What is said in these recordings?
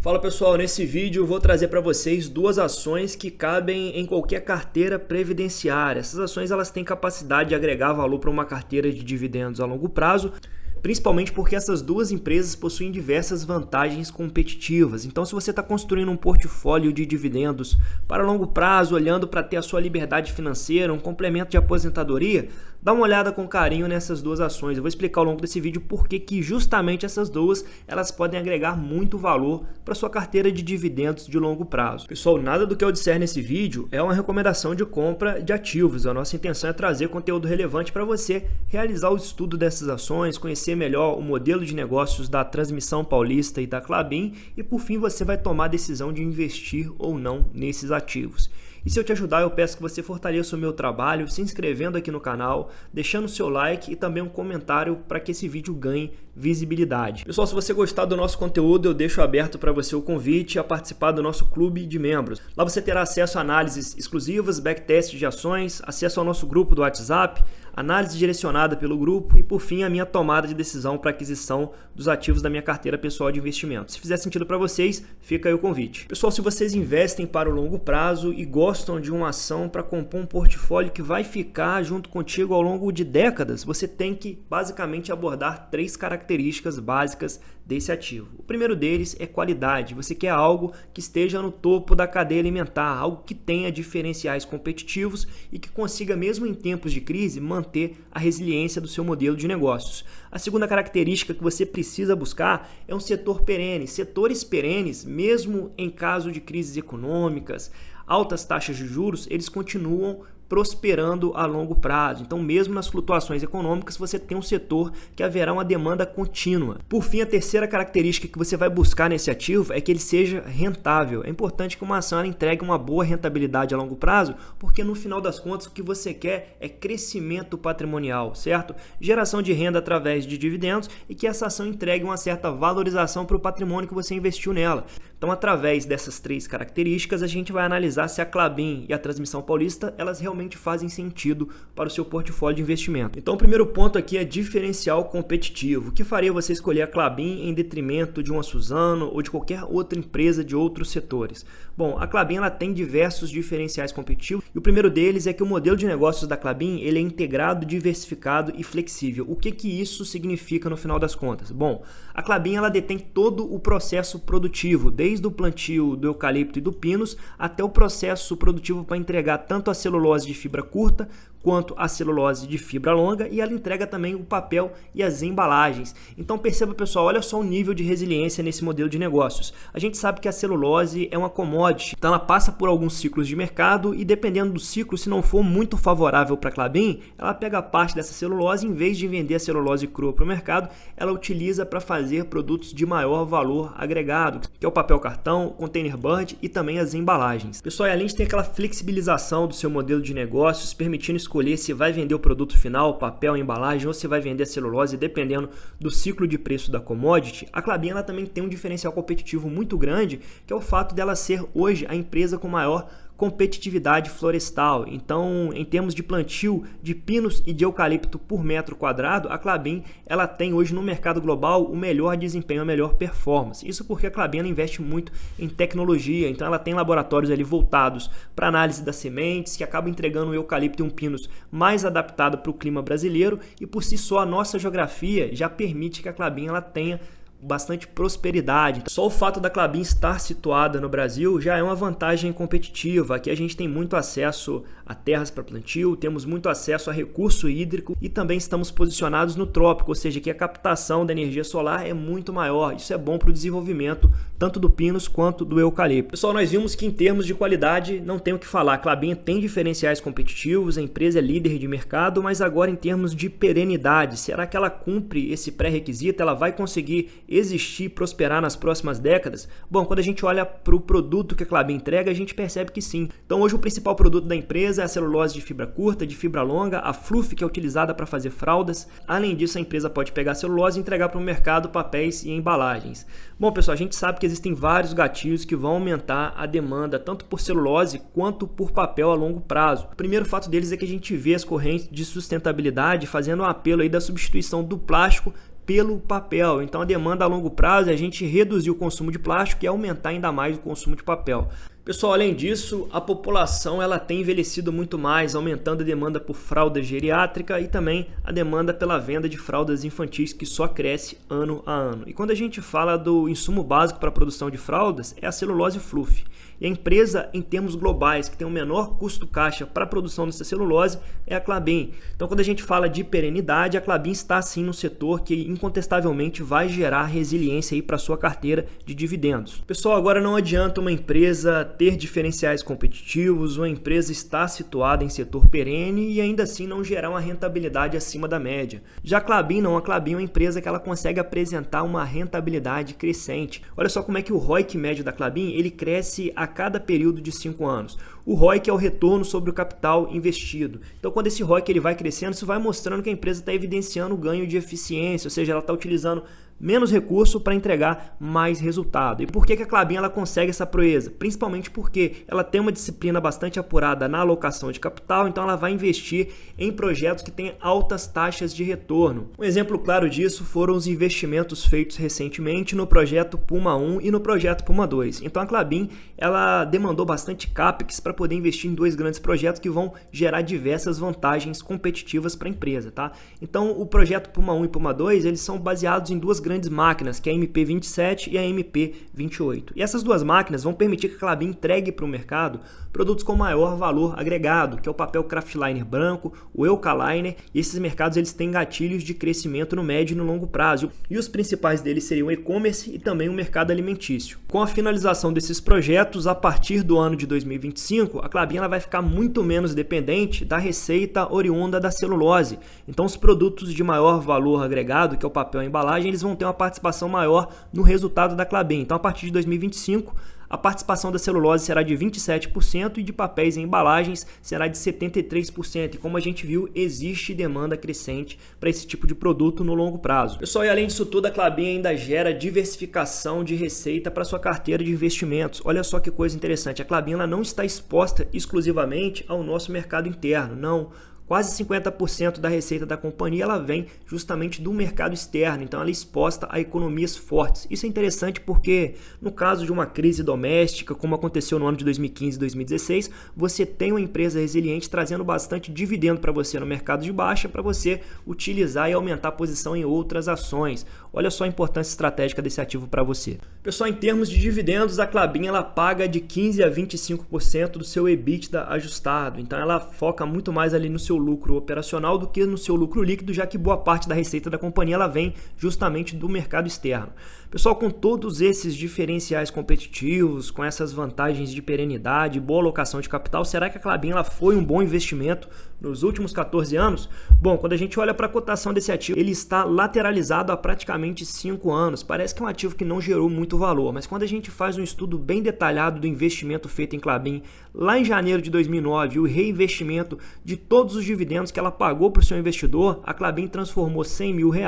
Fala pessoal, nesse vídeo eu vou trazer para vocês duas ações que cabem em qualquer carteira previdenciária. Essas ações elas têm capacidade de agregar valor para uma carteira de dividendos a longo prazo, principalmente porque essas duas empresas possuem diversas vantagens competitivas. Então, se você está construindo um portfólio de dividendos para longo prazo, olhando para ter a sua liberdade financeira, um complemento de aposentadoria, dá uma olhada com carinho nessas duas ações. Eu vou explicar ao longo desse vídeo por que justamente essas duas elas podem agregar muito valor para sua carteira de dividendos de longo prazo. Pessoal, nada do que eu disser nesse vídeo é uma recomendação de compra de ativos. A nossa intenção é trazer conteúdo relevante para você realizar o estudo dessas ações, conhecer melhor o modelo de negócios da Transmissão Paulista e da Klabin e por fim você vai tomar a decisão de investir ou não nesses ativos. E se eu te ajudar, eu peço que você fortaleça o meu trabalho se inscrevendo aqui no canal, deixando o seu like e também um comentário para que esse vídeo ganhe visibilidade. Pessoal, se você gostar do nosso conteúdo, eu deixo aberto para você o convite a participar do nosso clube de membros. Lá você terá acesso a análises exclusivas, backtests de ações, acesso ao nosso grupo do WhatsApp, análise direcionada pelo grupo e, por fim, a minha tomada de decisão para aquisição dos ativos da minha carteira pessoal de investimento. Se fizer sentido para vocês, fica aí o convite. Pessoal, se vocês investem para o longo prazo e gostam de uma ação para compor um portfólio que vai ficar junto contigo ao longo de décadas, você tem que basicamente abordar três características básicas desse ativo. O primeiro deles é qualidade. Você quer algo que esteja no topo da cadeia alimentar, algo que tenha diferenciais competitivos e que consiga, mesmo em tempos de crise, manter a resiliência do seu modelo de negócios. A segunda característica que você precisa buscar é um setor perene. Setores perenes, mesmo em caso de crises econômicas, altas taxas de juros, eles continuam prosperando a longo prazo. Então, mesmo nas flutuações econômicas, você tem um setor que haverá uma demanda contínua. Por fim, a terceira característica que você vai buscar nesse ativo é que ele seja rentável. É importante que uma ação ela entregue uma boa rentabilidade a longo prazo, porque no final das contas o que você quer é crescimento patrimonial, certo? Geração de renda através de dividendos e que essa ação entregue uma certa valorização para o patrimônio que você investiu nela. Então, através dessas três características, a gente vai analisar se a Klabin e a Transmissão Paulista elas realmente fazem sentido para o seu portfólio de investimento. Então, o primeiro ponto aqui é diferencial competitivo. O que faria você escolher a Klabin em detrimento de uma Suzano ou de qualquer outra empresa de outros setores? Bom, a Klabin ela tem diversos diferenciais competitivos e o primeiro deles é que o modelo de negócios da Klabin ele é integrado, diversificado e flexível. O que isso significa no final das contas? Bom, a Klabin ela detém todo o processo produtivo, desde o plantio do eucalipto e do pinus até o processo produtivo para entregar tanto a celulose de fibra curta quanto a celulose de fibra longa e ela entrega também o papel e as embalagens. Então perceba pessoal, olha só o nível de resiliência nesse modelo de negócios. A gente sabe que a celulose é uma commodity, então ela passa por alguns ciclos de mercado e dependendo do ciclo, se não for muito favorável para a Klabin, ela pega parte dessa celulose e em vez de vender a celulose crua para o mercado, ela utiliza para fazer produtos de maior valor agregado, que é o papel cartão, o container board e também as embalagens. Pessoal, e além de ter aquela flexibilização do seu modelo de negócios, permitindo escolher se vai vender o produto final, papel, embalagem ou se vai vender a celulose, dependendo do ciclo de preço da commodity, a Klabin ela também tem um diferencial competitivo muito grande, que é o fato dela ser hoje a empresa com maior competitividade florestal. Então, em termos de plantio de pinos e de eucalipto por metro quadrado, a Klabin ela tem hoje no mercado global o melhor desempenho, a melhor performance. Isso porque a Klabin ela investe muito em tecnologia, então ela tem laboratórios ali voltados para análise das sementes, que acabam entregando um eucalipto e um pinus mais adaptado para o clima brasileiro e por si só a nossa geografia já permite que a Klabin ela tenha bastante prosperidade. Só o fato da Klabin estar situada no Brasil já é uma vantagem competitiva. Aqui a gente tem muito acesso a terras para plantio, temos muito acesso a recurso hídrico e também estamos posicionados no trópico, ou seja, que a captação da energia solar é muito maior. Isso é bom para o desenvolvimento tanto do pinus quanto do eucalipto. Pessoal, nós vimos que em termos de qualidade não tem o que falar. A Klabin tem diferenciais competitivos, a empresa é líder de mercado, mas agora em termos de perenidade, será que ela cumpre esse pré-requisito? Ela vai conseguir existir e prosperar nas próximas décadas? Bom, quando a gente olha para o produto que a Klabin entrega, a gente percebe que sim. Então hoje o principal produto da empresa é a celulose de fibra curta, de fibra longa, a fluff que é utilizada para fazer fraldas. Além disso, a empresa pode pegar a celulose e entregar para o mercado papéis e embalagens. Bom pessoal, a gente sabe que existem vários gatilhos que vão aumentar a demanda tanto por celulose quanto por papel a longo prazo. O primeiro fato deles é que a gente vê as correntes de sustentabilidade fazendo um apelo aí da substituição do plástico pelo papel. Então a demanda a longo prazo é a gente reduzir o consumo de plástico e aumentar ainda mais o consumo de papel. Pessoal, além disso, a população ela tem envelhecido muito mais, aumentando a demanda por fralda geriátrica e também a demanda pela venda de fraldas infantis, que só cresce ano a ano. E quando a gente fala do insumo básico para a produção de fraldas, é a celulose fluff. E a empresa, em termos globais, que tem o menor custo caixa para a produção dessa celulose é a Klabin. Então, quando a gente fala de perenidade, a Klabin está sim no setor que incontestavelmente vai gerar resiliência para a sua carteira de dividendos. Pessoal, agora não adianta uma empresa ter diferenciais competitivos, uma empresa estar situada em setor perene e ainda assim não gerar uma rentabilidade acima da média. Já a Klabin não, a Klabin é uma empresa que ela consegue apresentar uma rentabilidade crescente. Olha só como é que o ROIC médio da Klabin, ele cresce a cada período de 5 anos. O ROIC é o retorno sobre o capital investido. Então, quando esse ROIC ele vai crescendo, isso vai mostrando que a empresa está evidenciando o ganho de eficiência, ou seja, ela está utilizando menos recurso para entregar mais resultado. E por que a Klabin ela consegue essa proeza? Principalmente porque ela tem uma disciplina bastante apurada na alocação de capital, então ela vai investir em projetos que têm altas taxas de retorno. Um exemplo claro disso foram os investimentos feitos recentemente no projeto Puma 1 e no projeto Puma 2. Então a Klabin ela demandou bastante CAPEX para poder investir em 2 grandes projetos que vão gerar diversas vantagens competitivas para a empresa, tá? Então o projeto Puma 1 e Puma 2 eles são baseados em 2 grandes máquinas, que é a MP27 e a MP28. E essas 2 máquinas vão permitir que a Klabin entregue para o mercado produtos com maior valor agregado, que é o papel Kraftliner branco, o Eucaliner, e esses mercados eles têm gatilhos de crescimento no médio e no longo prazo. E os principais deles seriam o e-commerce e também o mercado alimentício. Com a finalização desses projetos, a partir do ano de 2025, a Klabin ela vai ficar muito menos dependente da receita oriunda da celulose. Então os produtos de maior valor agregado, que é o papel e a embalagem, eles vão ter uma participação maior no resultado da Klabin. Então, a partir de 2025, a participação da celulose será de 27% e de papéis e embalagens será de 73%. E como a gente viu, existe demanda crescente para esse tipo de produto no longo prazo. Pessoal, e além disso tudo, a Klabin ainda gera diversificação de receita para sua carteira de investimentos. Olha só que coisa interessante, a Klabin ela não está exposta exclusivamente ao nosso mercado interno, não. Quase 50% da receita da companhia ela vem justamente do mercado externo, então ela é exposta a economias fortes. Isso é interessante porque no caso de uma crise doméstica, como aconteceu no ano de 2015 e 2016, você tem uma empresa resiliente trazendo bastante dividendo para você no mercado de baixa para você utilizar e aumentar a posição em outras ações. Olha só a importância estratégica desse ativo para você. Pessoal, em termos de dividendos, a Klabin ela paga de 15% a 25% do seu EBITDA ajustado, então ela foca muito mais ali no seu lucro operacional do que no seu lucro líquido, já que boa parte da receita da companhia ela vem justamente do mercado externo. Pessoal, com todos esses diferenciais competitivos, com essas vantagens de perenidade, boa alocação de capital, será que a Klabin ela foi um bom investimento nos últimos 14 anos? Bom, quando a gente olha para a cotação desse ativo, ele está lateralizado há praticamente 5 anos. Parece que é um ativo que não gerou muito valor, mas quando a gente faz um estudo bem detalhado do investimento feito em Klabin lá em janeiro de 2009 e o reinvestimento de todos os dividendos que ela pagou para o seu investidor, a Klabin transformou R$100 mil em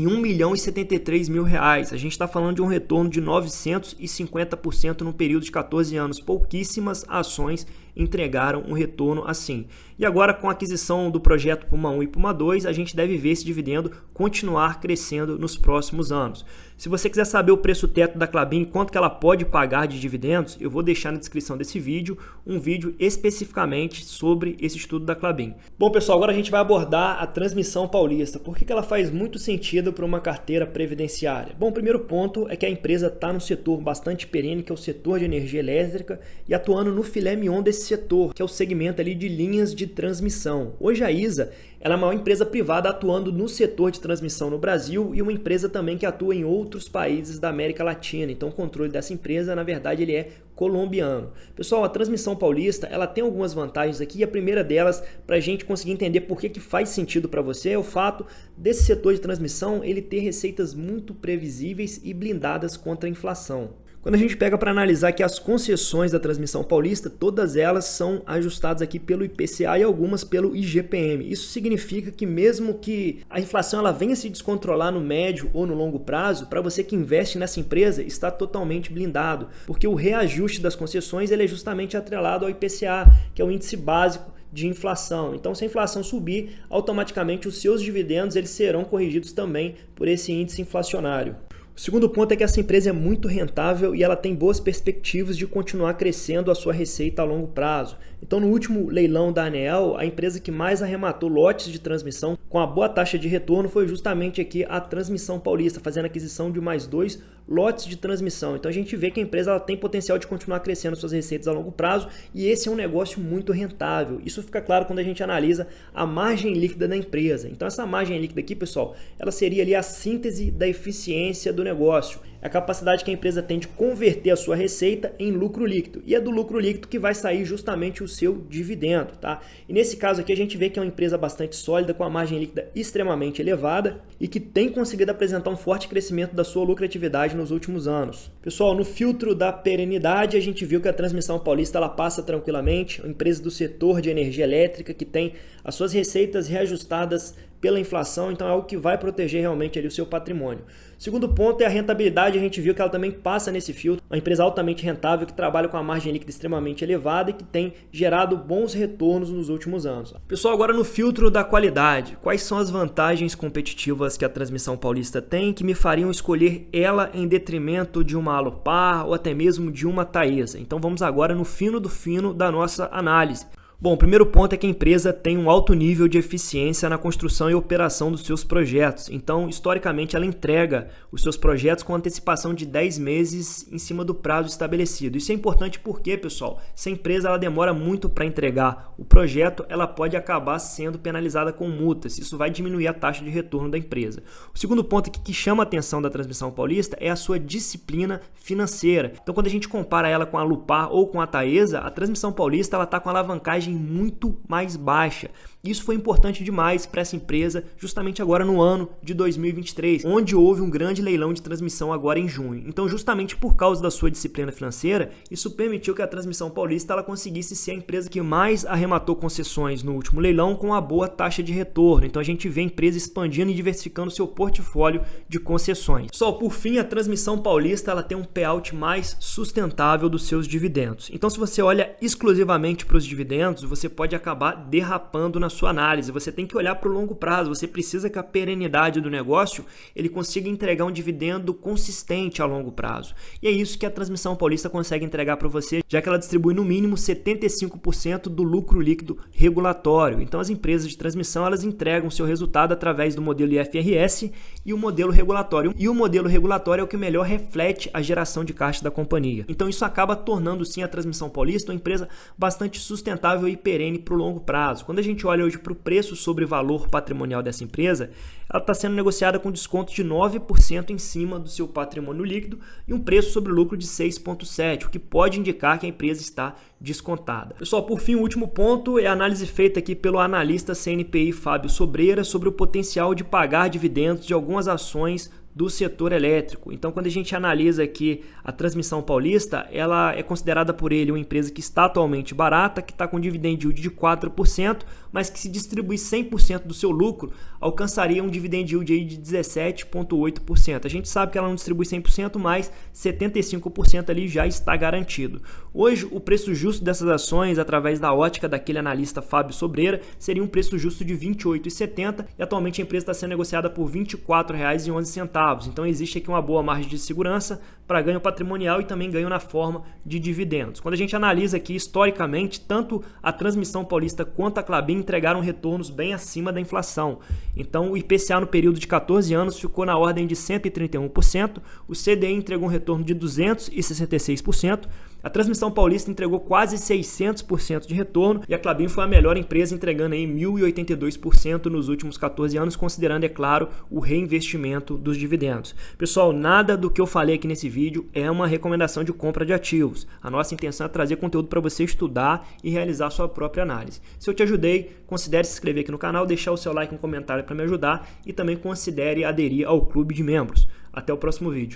R$1.073.000. A gente está falando de um retorno de 950% no período de 14 anos. Pouquíssimas ações entregaram um retorno assim. E agora, com a aquisição do projeto Puma 1 e Puma 2, a gente deve ver esse dividendo continuar crescendo nos próximos anos. Se você quiser saber o preço teto da Klabin, quanto que ela pode pagar de dividendos, eu vou deixar na descrição desse vídeo um vídeo especificamente sobre esse estudo da Klabin. Bom, pessoal, agora a gente vai abordar a transmissão paulista. Por que ela faz muito sentido para uma carteira previdenciária? Bom, o primeiro ponto é que a empresa está num setor bastante perene, que é o setor de energia elétrica, e atuando no filé mignon desse setor, que é o segmento ali de linhas de transmissão. Hoje a ISA ela é a maior empresa privada atuando no setor de transmissão no Brasil e uma empresa também que atua em outros países da América Latina. Então o controle dessa empresa, na verdade, ele é colombiano. Pessoal, a transmissão paulista ela tem algumas vantagens aqui e a primeira delas, para a gente conseguir entender por que faz sentido para você, é o fato desse setor de transmissão ele ter receitas muito previsíveis e blindadas contra a inflação. Quando a gente pega para analisar aqui as concessões da Transmissão Paulista, todas elas são ajustadas aqui pelo IPCA e algumas pelo IGPM. Isso significa que mesmo que a inflação ela venha se descontrolar no médio ou no longo prazo, para você que investe nessa empresa, está totalmente blindado, porque o reajuste das concessões ele é justamente atrelado ao IPCA, que é o índice básico de inflação. Então, se a inflação subir, automaticamente os seus dividendos eles serão corrigidos também por esse índice inflacionário. O segundo ponto é que essa empresa é muito rentável e ela tem boas perspectivas de continuar crescendo a sua receita a longo prazo. Então, no último leilão da ANEEL, a empresa que mais arrematou lotes de transmissão com a boa taxa de retorno foi justamente aqui a Transmissão Paulista, fazendo aquisição de mais 2 lotes de transmissão. Então, a gente vê que a empresa ela tem potencial de continuar crescendo suas receitas a longo prazo e esse é um negócio muito rentável. Isso fica claro quando a gente analisa a margem líquida da empresa. Então, essa margem líquida aqui, pessoal, ela seria ali a síntese da eficiência do negócio. É a capacidade que a empresa tem de converter a sua receita em lucro líquido. E é do lucro líquido que vai sair justamente o seu dividendo, tá? E nesse caso aqui a gente vê que é uma empresa bastante sólida, com a margem líquida extremamente elevada e que tem conseguido apresentar um forte crescimento da sua lucratividade nos últimos anos. Pessoal, no filtro da perenidade a gente viu que a Transmissão Paulista ela passa tranquilamente, uma empresa do setor de energia elétrica que tem as suas receitas reajustadas pela inflação, então é algo que vai proteger realmente ali o seu patrimônio. Segundo ponto é a rentabilidade, a gente viu que ela também passa nesse filtro, uma empresa altamente rentável que trabalha com a margem líquida extremamente elevada e que tem gerado bons retornos nos últimos anos. Pessoal, agora no filtro da qualidade, quais são as vantagens competitivas que a Transmissão Paulista tem que me fariam escolher ela em detrimento de uma Alupar ou até mesmo de uma Taesa? Então vamos agora no fino do fino da nossa análise. Bom, o primeiro ponto é que a empresa tem um alto nível de eficiência na construção e operação dos seus projetos. Então, historicamente, ela entrega os seus projetos com antecipação de 10 meses em cima do prazo estabelecido. Isso é importante porque, pessoal, se a empresa ela demora muito para entregar o projeto, ela pode acabar sendo penalizada com multas. Isso vai diminuir a taxa de retorno da empresa. O segundo ponto que chama a atenção da Transmissão Paulista é a sua disciplina financeira. Então, quando a gente compara ela com a Alupar ou com a Taesa, a Transmissão Paulista ela está com alavancagem muito mais baixa. Isso foi importante demais para essa empresa justamente agora no ano de 2023, onde houve um grande leilão de transmissão agora em junho. Então, justamente por causa da sua disciplina financeira, isso permitiu que a Transmissão Paulista ela conseguisse ser a empresa que mais arrematou concessões no último leilão com uma boa taxa de retorno. Então, a gente vê a empresa expandindo e diversificando seu portfólio de concessões. Só por fim, a Transmissão Paulista ela tem um payout mais sustentável dos seus dividendos. Então, se você olha exclusivamente para os dividendos, você pode acabar derrapando na sua análise. Você tem que olhar para o longo prazo. Você precisa que a perenidade do negócio ele consiga entregar um dividendo consistente a longo prazo. E é isso que a Transmissão Paulista consegue entregar para você, já que ela distribui no mínimo 75% do lucro líquido regulatório. Então as empresas de transmissão elas entregam seu resultado através do modelo IFRS e o modelo regulatório. E o modelo regulatório é o que melhor reflete a geração de caixa da companhia. Então isso acaba tornando sim a Transmissão Paulista uma empresa bastante sustentável e perene para o longo prazo. Quando a gente olha hoje para o preço sobre valor patrimonial dessa empresa, ela está sendo negociada com desconto de 9% em cima do seu patrimônio líquido e um preço sobre lucro de 6,7%, o que pode indicar que a empresa está descontada. Pessoal, por fim, o último ponto é a análise feita aqui pelo analista CNPI Fábio Sobreira sobre o potencial de pagar dividendos de algumas ações do setor elétrico. Então, quando a gente analisa aqui a Transmissão Paulista, ela é considerada por ele uma empresa que está atualmente barata, que está com dividend yield de 4%, mas que se distribuir 100% do seu lucro, alcançaria um dividend yield aí de 17,8%. A gente sabe que ela não distribui 100%, mas 75% ali já está garantido. Hoje, o preço justo dessas ações, através da ótica daquele analista Fábio Sobreira, seria um preço justo de R$ 28,70 e atualmente a empresa está sendo negociada por R$ 24,11. Então existe aqui uma boa margem de segurança para ganho patrimonial e também ganho na forma de dividendos. Quando a gente analisa aqui historicamente, tanto a Transmissão Paulista quanto a Klabin entregaram retornos bem acima da inflação. Então o IPCA no período de 14 anos ficou na ordem de 131%, o CDI entregou um retorno de 266%, a Transmissão Paulista entregou quase 600% de retorno e a Klabin foi a melhor empresa entregando aí 1.082% nos últimos 14 anos, considerando, é claro, o reinvestimento dos dividendos. Pessoal, nada do que eu falei aqui nesse vídeo é uma recomendação de compra de ativos. A nossa intenção é trazer conteúdo para você estudar e realizar sua própria análise. Se eu te ajudei, considere se inscrever aqui no canal, deixar o seu like e um comentário para me ajudar e também considere aderir ao clube de membros. Até o próximo vídeo.